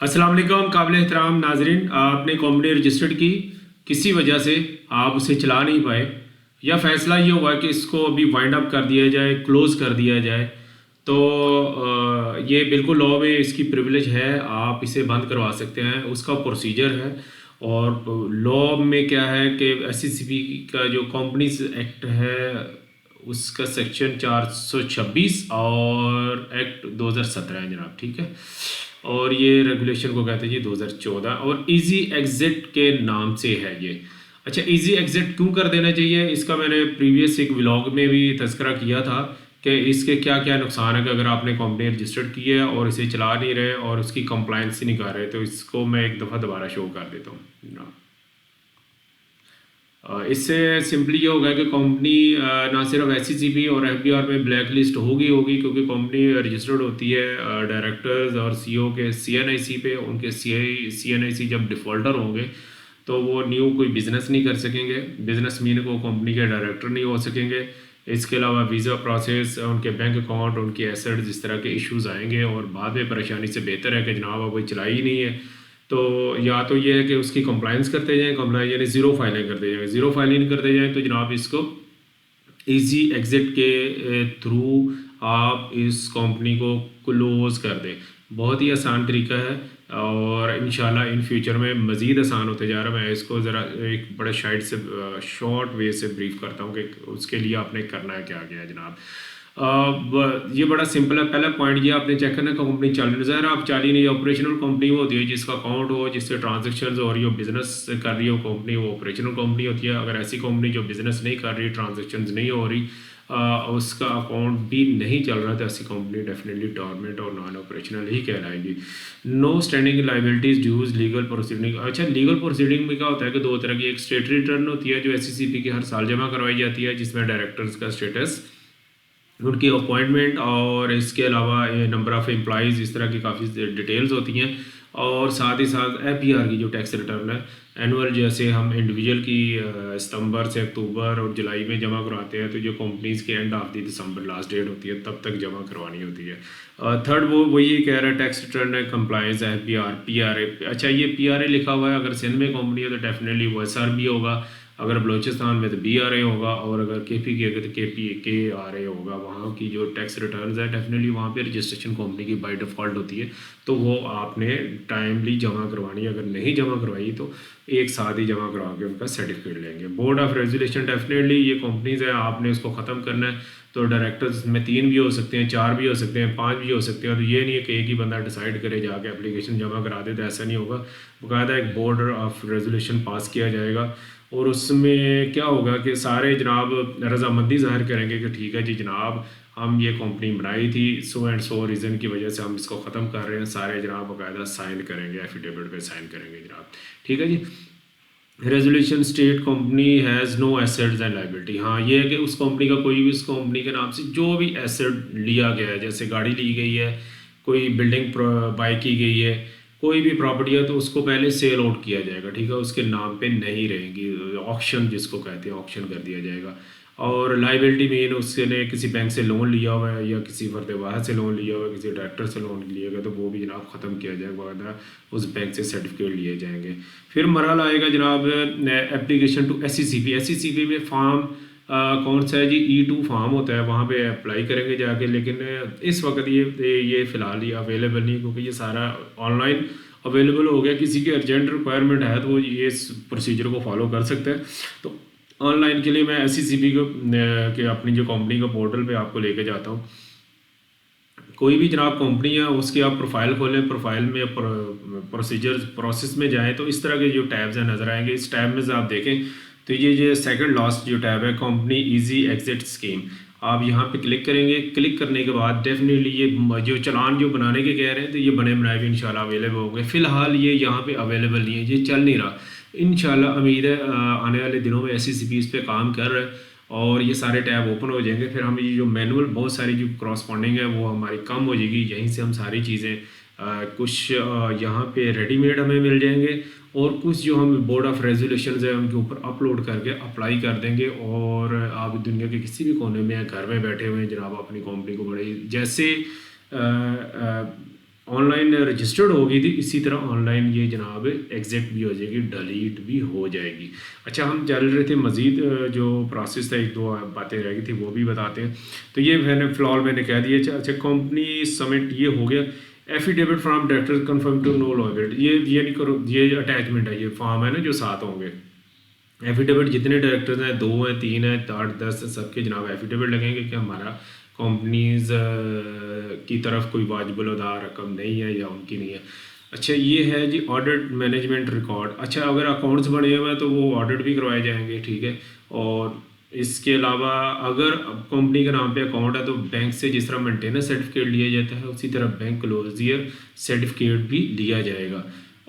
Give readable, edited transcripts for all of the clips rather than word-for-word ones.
अस्सलाम वालेकुम काबिल एहतराम नाजरीन, आपने कंपनी रजिस्टर्ड की, किसी वजह से आप उसे चला नहीं पाए या फैसला ये हुआ कि इसको अभी वाइंड अप कर दिया जाए, क्लोज़ कर दिया जाए, तो ये बिल्कुल लॉ में इसकी प्रिविलेज है, आप इसे बंद करवा सकते हैं, उसका प्रोसीजर है। और लॉ में क्या है कि एससीसीपी का जो कंपनीज एक्ट है उसका सेक्शन 426 और एक्ट 2017 है जनाब, ठीक है। और ये रेगुलेशन को कहते हैं जी 2014, और इजी एग्जिट के नाम से है ये। अच्छा, इजी एग्जिट क्यों कर देना चाहिए, इसका मैंने प्रीवियस एक व्लॉग में भी तस्करा किया था कि इसके क्या क्या नुकसान है कि अगर आपने कंपनी रजिस्टर्ड की है और इसे चला नहीं रहे और उसकी कंप्लायंस ही नहीं कर रहे, तो इसको मैं एक दफ़ा दोबारा शो कर देता हूँ। इससे सिंपली ये होगा कि कंपनी ना सिर्फ एससीसीपी और एफबीआर में ब्लैक लिस्ट होगी होगी, क्योंकि कंपनी रजिस्टर्ड होती है डायरेक्टर्स और सीईओ के सीएनआईसी पे। उनके सीएनआईसी जब डिफ़ॉल्टर होंगे तो वो न्यू कोई बिज़नेस नहीं कर सकेंगे, बिजनेस मीन को कंपनी के डायरेक्टर नहीं हो सकेंगे। इसके अलावा वीज़ा प्रोसेस, उनके बैंक अकाउंट, उनकी एसेट्स, इस तरह के इश्यूज आएंगे और बाद में परेशानी से बेहतर है कि जनाब अब कोई चलाई ही नहीं है। तो या तो ये है कि उसकी कंप्लाइंस करते जाएं, कंप्लाइंस यानी ज़ीरो फाइलिंग करते जाएं, ज़ीरो फाइलिंग करते जाएं, तो जनाब इसको इजी एग्जिट के थ्रू आप इस कंपनी को क्लोज़ कर दें। बहुत ही आसान तरीका है और इंशाल्लाह इन फ्यूचर में मज़ीद आसान होते जा रहा है। मैं इसको ज़रा एक बड़े शॉर्ट वे से ब्रीफ करता हूँ कि उसके लिए आपने करना है क्या क्या है जनाब। ये बड़ा सिंपल है। पहला पॉइंट ये आपने चेक करना है कंपनी चालू नहीं, ज़ाहिर आप चालू नहीं, ऑपरेशनल कंपनी वो होती है जिसका अकाउंट हो, जिससे ट्रांजेक्शन हो रही हो, बिजनेस कर रही हो कंपनी, वो ऑपरेशनल कंपनी होती है। अगर ऐसी कंपनी जो बिजनेस नहीं कर रही, ट्रांजेक्शन नहीं हो रही, उसका अकाउंट भी नहीं चल रहा, तो ऐसी कंपनी डेफिनेटली डॉर्मेंट और नॉन ऑपरेशनल ही कहलाएगी। No standing liabilities dues legal proceeding. अच्छा, लीगल प्रोसीडिंग में क्या होता है कि दो तरह की, एक स्टेटरी रिटर्न होती है जो एससीसीपी की हर साल जमा करवाई जाती है, जिसमें डायरेक्टर्स का स्टेटस, उनकी अपॉइंटमेंट और इसके अलावा नंबर ऑफ़ एम्प्लॉइज़, इस तरह की काफ़ी डिटेल्स होती हैं। और साथ ही साथ एफबीआर की जो टैक्स रिटर्न है एनुअल, जैसे हम इंडिविजुअल की सितंबर से अक्टूबर और जुलाई में जमा करवाते हैं, तो जो कंपनीज़ के end of the December last date होती है तब तक जमा करवानी होती है। थर्ड वो वही कह रहा है टैक्स रिटर्न है, कंप्लायंस, एफबीआर, पीआरए। अच्छा, ये पीआरए लिखा हुआ है, अगर सिंध में कंपनी है तो डेफिनेटली वो एसआर भी होगा, अगर बलूचिस्तान में तो बीआरए होगा, और अगर केपी की तो केआरए होगा। वहाँ की जो टैक्स रिटर्न्स है डेफिनेटली वहाँ पे रजिस्ट्रेशन कंपनी की बाय डिफ़ॉल्ट होती है, तो वो आपने टाइमली जमा करवानी है। अगर नहीं जमा करवाई तो एक साथ ही जमा करवा के उनका सर्टिफिकेट लेंगे। बोर्ड ऑफ रेजुलेशन, डेफिनेटली ये कंपनीज़ है, आपने उसको ख़त्म करना है, तो डायरेक्टर्स में 3 भी हो सकते हैं, 4 भी हो सकते हैं, 5 भी हो सकते हैं। तो ये नहीं है कि एक ही बंदा डिसाइड करे जाके एप्लीकेशन जमा करा दे, तो ऐसा नहीं होगा। बाकायदा एक बोर्ड ऑफ रेजुलेशन पास किया जाएगा और उसमें क्या होगा कि सारे जनाब रजामंदी ज़ाहिर करेंगे कि ठीक है जी जनाब, हम ये कंपनी बनाई थी, सो एंड सो रीज़न की वजह से हम इसको ख़त्म कर रहे हैं। सारे जनाब बाकायदा साइन करेंगे, एफिडेविट पे साइन करेंगे जनाब, ठीक है जी। Resolution state company has no assets and liability. हाँ, ये है कि उस कंपनी का कोई भी उस कंपनी के नाम से जो भी एसेट लिया गया है, जैसे गाड़ी ली गई है, कोई बिल्डिंग बाई की गई है, कोई भी प्रॉपर्टी है, तो उसको पहले सेल आउट किया जाएगा, ठीक है, उसके नाम पे नहीं रहेंगी। ऑक्शन जिसको कहते हैं, ऑक्शन कर दिया जाएगा। और लाइबिलिटी मीन उसने किसी बैंक से लोन लिया हुआ है या किसी फर्द वाहद से लोन लिया हुआ है, किसी डायरेक्टर से लोन लिया गया, तो वो भी जनाब ख़त्म किया जाएगा, उस बैंक से सर्टिफिकेट लिए जाएंगे। फिर मरहला आएगा जनाब एप्लीकेशन टू एससीसीपी। एससीसीपी में फॉर्म कौन सा है जी, E2 फॉर्म होता है, वहाँ पे अप्लाई करेंगे जाके। लेकिन इस वक्त ये फ़िलहाल ये अवेलेबल नहीं, क्योंकि ये सारा ऑनलाइन अवेलेबल हो गया। किसी की अर्जेंट रिक्वायरमेंट है तो वो ये इस प्रोसीजर को फॉलो कर सकते हैं। तो ऑनलाइन के लिए मैं एससीसीपी को के अपनी जो कंपनी का पोर्टल पे आपको लेके जाता हूँ। कोई भी जनाब कंपनी है उसकी आप प्रोफाइल खोलें, प्रोफाइल में प्रोसेस में जाएं, तो इस तरह के जो टैब्स हैं नज़र आएंगे। इस टैब में से आप देखें तो ये सेकंड लास्ट जो टैब है, कंपनी इजी एग्जिट स्कीम, आप यहाँ पे क्लिक करेंगे। क्लिक करने के बाद डेफिनेटली ये जो चलान जो बनाने के कह रहे हैं, तो ये बने बनाए हुए इंशाल्लाह अवेलेबल होंगे। फ़िलहाल ये यहाँ पे अवेलेबल नहीं है, ये चल नहीं रहा। इंशाल्लाह उम्मीद है आने वाले दिनों में एससीसीपी इस पे काम कर रहे हैं और ये सारे टैब ओपन हो जाएंगे। फिर हम ये जो मैनुअल बहुत सारी जो क्रॉसपॉन्डिंग है वो हमारी कम हो जाएगी। यहीं से हम सारी चीज़ें कुछ यहाँ पे रेडीमेड हमें मिल जाएंगे और कुछ जो हम बोर्ड ऑफ रेजोल्यूशन है उनके ऊपर अपलोड करके अप्लाई कर देंगे। और आप दुनिया के किसी भी कोने में घर में बैठे हुए हैं जनाब, अपनी कंपनी को बड़े जैसे ऑनलाइन रजिस्टर्ड होगी थी इसी तरह ऑनलाइन ये जनाब एग्जिट भी हो जाएगी, डिलीट भी हो जाएगी। अच्छा, हम चल रहे थे मज़ीद जो प्रोसेस था, 1-2 बातें रह गई थी वो भी बताते हैं। तो ये फ़िलहाल मैंने कह दिया। अच्छा, कंपनी समिट ये हो गया। Affidavit from director confirm to no liability, ये नहीं करो, ये अटैचमेंट है, ये फॉर्म है ना जो साथ होंगे। एफिडेविट जितने डायरेक्टर्स हैं, 2 हैं, 3 हैं, 8, 10 सबके जनाब एफिडेविट लगेंगे कि हमारा कंपनीज की तरफ कोई वाजिबुल अदा रकम नहीं है या उनकी नहीं है। अच्छा, ये है जी ऑडिट मैनेजमेंट रिकॉर्ड। अच्छा, अगर अकाउंट्स बने हुए हैं तो वो ऑडिट भी करवाए जाएंगे, ठीक है। और इसके अलावा अगर कंपनी के नाम पे अकाउंट है तो बैंक से जिस तरह मेंटेनेंस सर्टिफिकेट लिया जाता है उसी तरह बैंक क्लोजियर सर्टिफिकेट भी लिया जाएगा।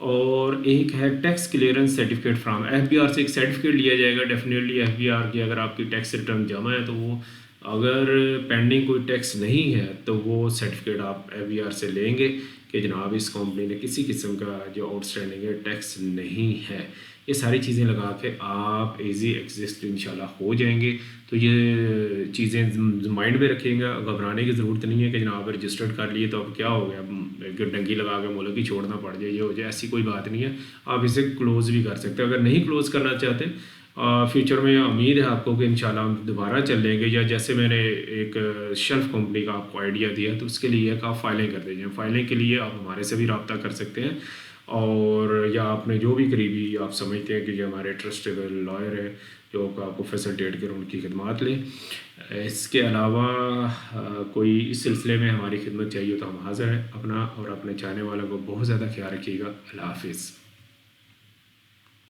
और एक है tax clearance certificate from FBR से एक सर्टिफिकेट लिया जाएगा डेफिनेटली एफबीआर की। अगर आपकी टैक्स रिटर्न जमा है तो वो, अगर पेंडिंग कोई टैक्स नहीं है तो वो सर्टिफिकेट आप एफबीआर से लेंगे कि जनाब इस कंपनी ने किसी किस्म का जो आउटस्टैंडिंग है टैक्स नहीं है। ये सारी चीज़ें लगा के आप इजी एग्जिस्ट इंशाल्लाह हो जाएंगे। तो ये चीज़ें माइंड में रखिएगा, घबराने की ज़रूरत नहीं है कि जनाब रजिस्टर्ड कर लिए तो अब क्या हो गया, डंकी लगा के मुल्क ही छोड़ना पड़ जाए, ये हो जाए, ऐसी कोई बात नहीं है। आप इसे क्लोज़ भी कर सकते हैं। अगर नहीं क्लोज़ करना चाहते फ्यूचर में उम्मीद है आपको कि इंशाल्लाह हम दोबारा चल लेंगे, या जैसे मैंने एक शेल्फ कंपनी का आपको आइडिया दिया तो उसके लिए आप फाइलिंग कर दीजिए। फाइलिंग के लिए आप हमारे से भी रब्ता कर सकते हैं, और या आपने जो भी करीबी आप समझते हैं कि जो हमारे ट्रस्टेबल लॉयर है जो आपको फैसिलिटेट कर उनकी खिदमत लें। इसके अलावा कोई इस सिलसिले में हमारी खिदमत चाहिए तो हम हाज़िर हैं। अपना और अपने चाहने वालों को बहुत ज़्यादा ख्याल रखिएगा। अल्लाह हाफिज़।